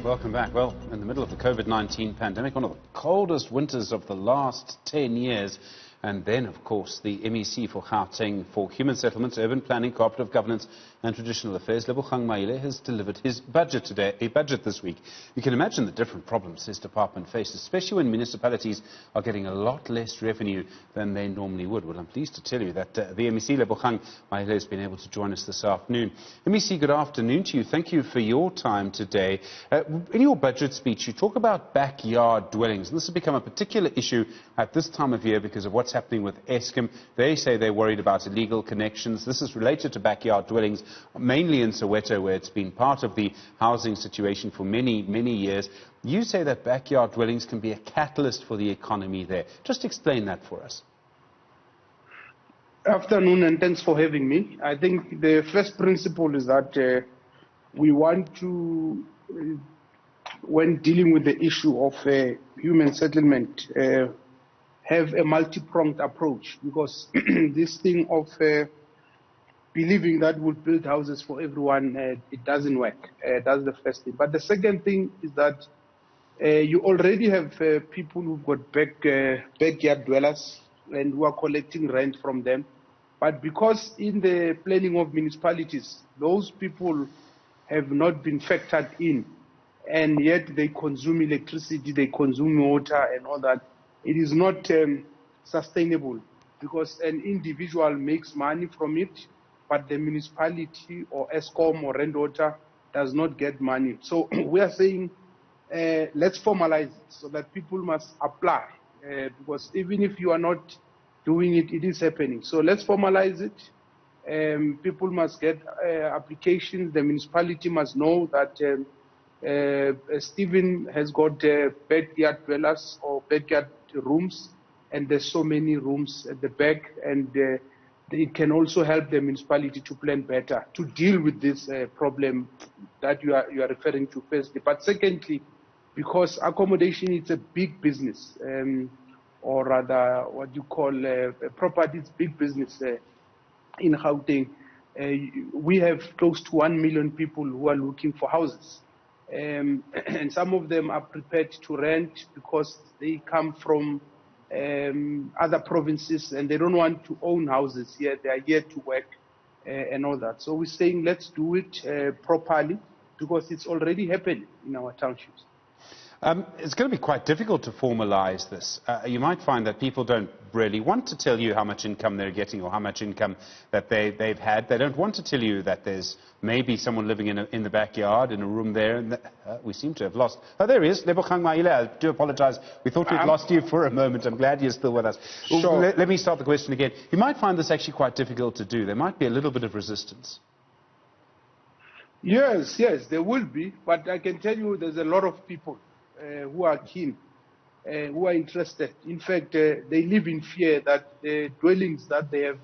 Welcome back. Well, in the middle of the COVID-19 pandemic, one of the coldest winters of the last 10 years, and then, of course, the MEC for Gauteng for Human Settlements, Urban Planning, Cooperative Governance and Traditional Affairs, Lebogang Maile, has delivered his budget today, a budget this week. You can imagine the different problems his department faces, especially when municipalities are getting a lot less revenue than they normally would. Well, I'm pleased to tell you that the MEC, Lebogang Maile, has been able to join us this afternoon. MEC, good afternoon to you. Thank you for your time today. In your budget speech, you talk about backyard dwellings, and this has become a particular issue at this time of year because of what's happening with Eskom. They say they're worried about illegal connections. This is related to backyard dwellings, mainly in Soweto, where it's been part of the housing situation for many, many years. You say that backyard dwellings can be a catalyst for the economy there. Just explain that for us. Afternoon, and thanks for having me. I think the first principle is that we want to, when dealing with the issue of human settlement, have a multi-pronged approach, because this thing of believing that we'll build houses for everyone, it doesn't work. That's the first thing. But the second thing is that you already have people who've got backyard dwellers and who are collecting rent from them. But because in the planning of municipalities, those people have not been factored in, and yet they consume electricity, they consume water and all that, it is not sustainable, because an individual makes money from it, but the municipality or Eskom or Rand Water does not get money. So we are saying let's formalize it so that people must apply, because even if you are not doing it, it is happening. So let's formalize it. People must get applications. The municipality must know that Stephen has got backyard dwellers or backyard rooms, and there's so many rooms at the back, and it can also help the municipality to plan better to deal with this problem that you are referring to firstly. But secondly, because accommodation is a big business, or rather what you call property is big business in Gauteng. We have close to 1 million people who are looking for houses. And some of them are prepared to rent because they come from other provinces and they don't want to own houses here. They are here to work and all that. So we're saying let's do it properly, because it's already happening in our townships. It's going to be quite difficult to formalize this. You might find that people don't really want to tell you how much income they're getting or how much income that they've had. They don't want to tell you that there's maybe someone living in the backyard, in a room there. And we seem to have lost. Oh, there he is, Lebogang Maile. I do apologize. We thought we'd lost you for a moment. I'm glad you're still with us. Sure. Let me start the question again. You might find this actually quite difficult to do. There might be a little bit of resistance. Yes, there will be. But I can tell you there's a lot of people who are keen, who are interested. In fact, they live in fear that the dwellings that they have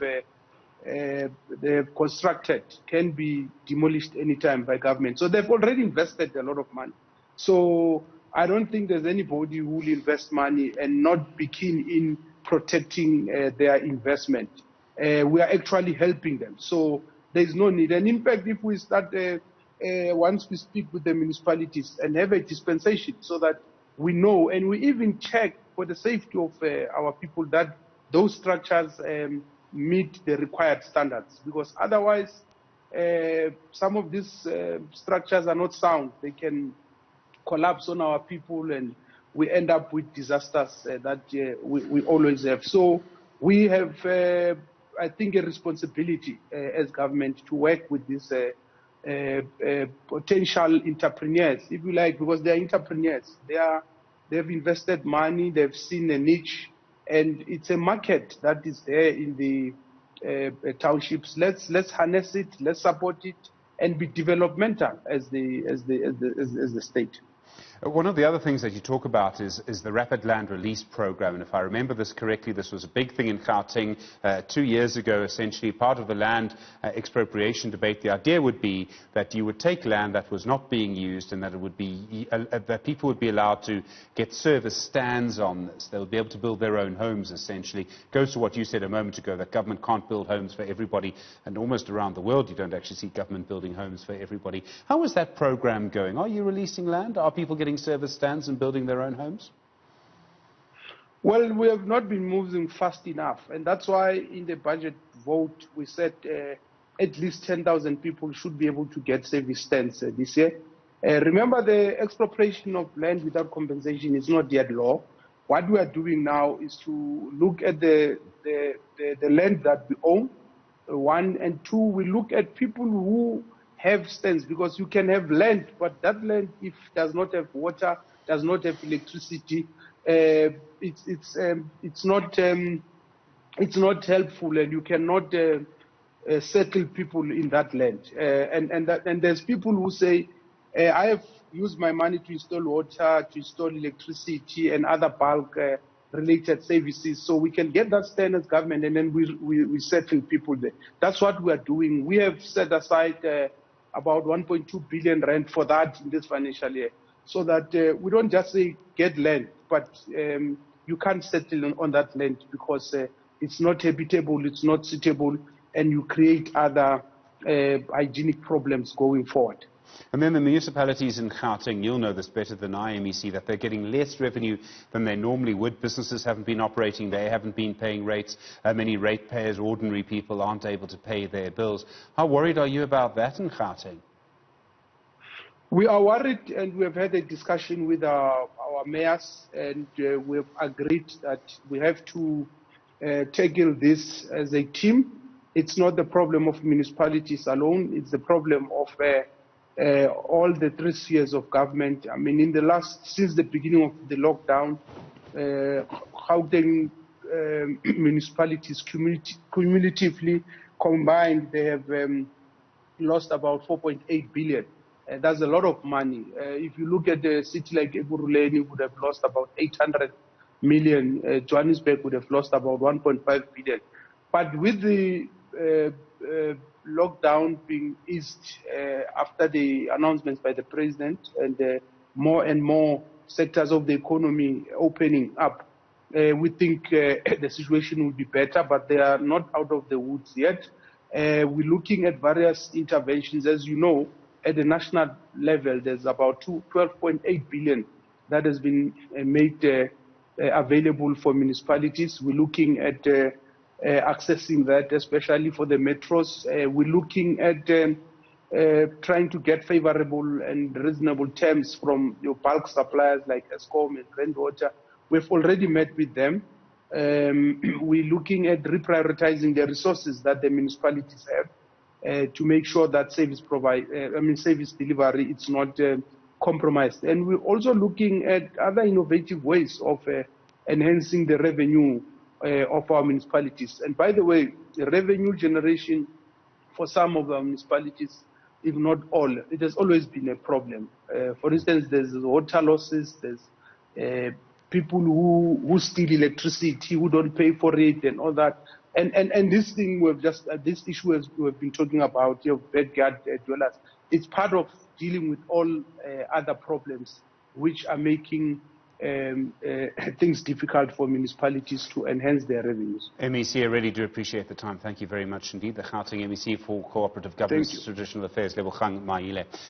constructed can be demolished anytime by government. So they've already invested a lot of money. So I don't think there's anybody who will invest money and not be keen in protecting their investment. We are actually helping them. So there's no need. And in fact, if we start once we speak with the municipalities and have a dispensation so that we know, and we even check for the safety of our people that those structures meet the required standards, because otherwise some of these structures are not sound. They can collapse on our people and we end up with disasters that we always have. So we have, I think, a responsibility as government to work with these potential entrepreneurs, if you like, because they are entrepreneurs. They've invested money, they've seen a niche, and it's a market that is there in the townships. Let's harness it, let's support it, and be developmental as the state. One of the other things that you talk about is the rapid land release program. And if I remember this correctly, this was a big thing in Gauteng 2 years ago, essentially part of the land expropriation debate. The idea would be that you would take land that was not being used and that it would be that people would be allowed to get service stands on this. They would be able to build their own homes, essentially. Goes to what you said a moment ago, that government can't build homes for everybody, and almost around the world you don't actually see government building homes for everybody. How is that program going? Are you releasing land? Are people getting service stands and building their own homes? Well, we have not been moving fast enough, and that's why in the budget vote we said at least 10,000 people should be able to get service stands this year. Remember, the expropriation of land without compensation is not yet law. What we are doing now is to look at the land that we own, one, and two, we look at people who have stands, because you can have land, but that land, if does not have water, does not have electricity, it's not helpful, and you cannot settle people in that land. And there's people who say, I have used my money to install water, to install electricity, and other bulk related services, so we can get that stand as government, and then we settle people there. That's what we are doing. We have set aside about 1.2 billion rand for that in this financial year, so that we don't just say get land, but you can't settle on that land because it's not habitable, it's not suitable, and you create other hygienic problems going forward. And then the municipalities in Gauteng, you'll know this better than I, MEC, that they're getting less revenue than they normally would. Businesses haven't been operating, they haven't been paying rates. Many ratepayers, ordinary people, aren't able to pay their bills. How worried are you about that in Gauteng? We are worried, and we have had a discussion with our mayors, and we have agreed that we have to tackle this as a team. It's not the problem of municipalities alone, it's the problem of all the 3 spheres of government. I mean, since the beginning of the lockdown, Gauteng municipalities cumulatively combined, they have lost about 4.8 billion. That's a lot of money. If you look at a city like Ekurhuleni, would have lost about 800 million. Johannesburg would have lost about 1.5 billion. But with the lockdown being eased after the announcements by the president, and more and more sectors of the economy opening up, we think the situation will be better, but they are not out of the woods yet. We're looking at various interventions. As you know, at the national level, there's about 12.8 billion that has been made available for municipalities. We're looking at accessing that, especially for the metros. We're looking at trying to get favorable and reasonable terms from your bulk suppliers like Eskom and Rainwater. We've already met with them. We're looking at reprioritizing the resources that the municipalities have to make sure that service delivery it's not compromised. And we're also looking at other innovative ways of enhancing the revenue of our municipalities. And by the way, the revenue generation for some of our municipalities, if not all, it has always been a problem. For instance, there's water losses, there's people who steal electricity, who don't pay for it, and all that. And this thing this issue we've been talking about, backyard dwellers, it's part of dealing with all other problems which are making things difficult for municipalities to enhance their revenues. MEC, I really do appreciate the time. Thank you very much indeed. The Gauteng MEC for Cooperative Governance, Traditional Affairs, Lebogang Maile.